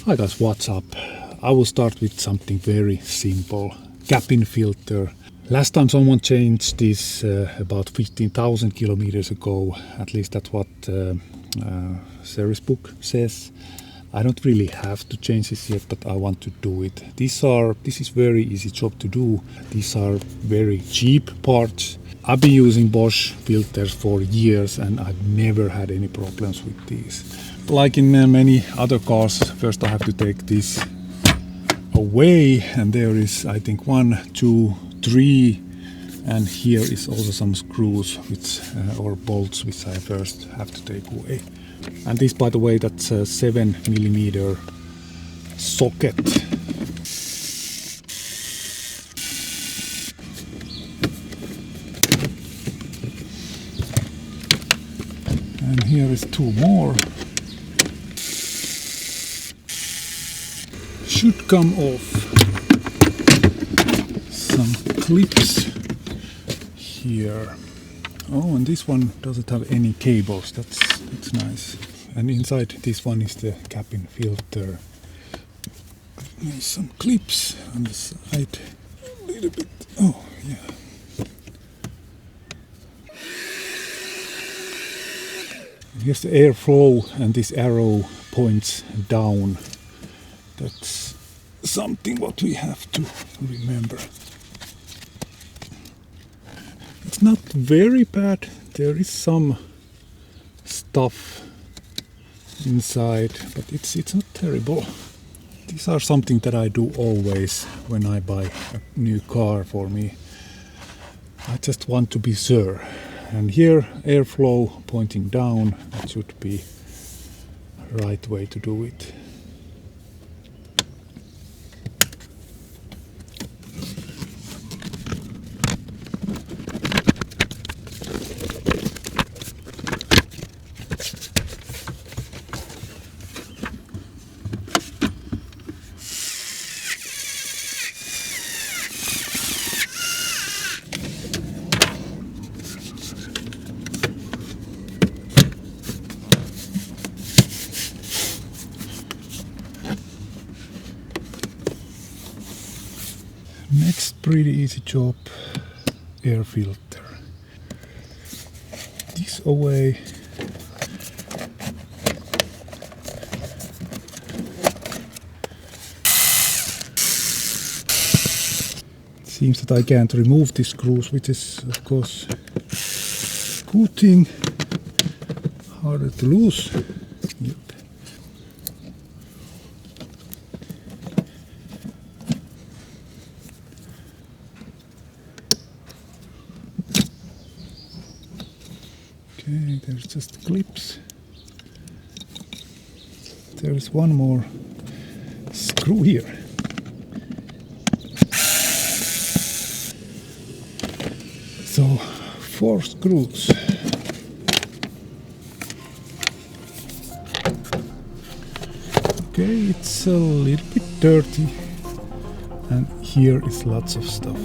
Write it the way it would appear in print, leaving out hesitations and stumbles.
Hi guys, what's up? I will start with something very simple. Cabin filter. Last time someone changed this about 15,000 kilometers ago. At least that's what service book says. I don't really have to change this yet, but I want to do it. This is very easy job to do. These are very cheap parts. I've been using Bosch filters for years and I've never had any problems with these. Like in many other cars, first I have to take this away, and there is, I think, 1, 2, 3, and here is also some screws or bolts which I first have to take away. And this, by the way, that's a 7mm socket. And here is 2 more. Should come off. Some clips here. Oh, and this one doesn't have any cables. That's nice. And inside this one is the cabin filter. There's some clips on the side. A little bit. Oh, yeah. Here's the airflow, and this arrow points down. That's something what we have to remember. It's not very bad. There is some stuff inside, but it's not terrible. These are something that I do always when I buy a new car for me. I just want to be sure. And here, airflow pointing down. That should be the right way to do it. Next pretty easy job, air filter. This away. It seems that I can't remove these screws, which is of course good thing. Harder to lose. Yep. Okay, there's just clips. There is one more screw here. So 4 screws. Okay, it's a little bit dirty, and here is lots of stuff.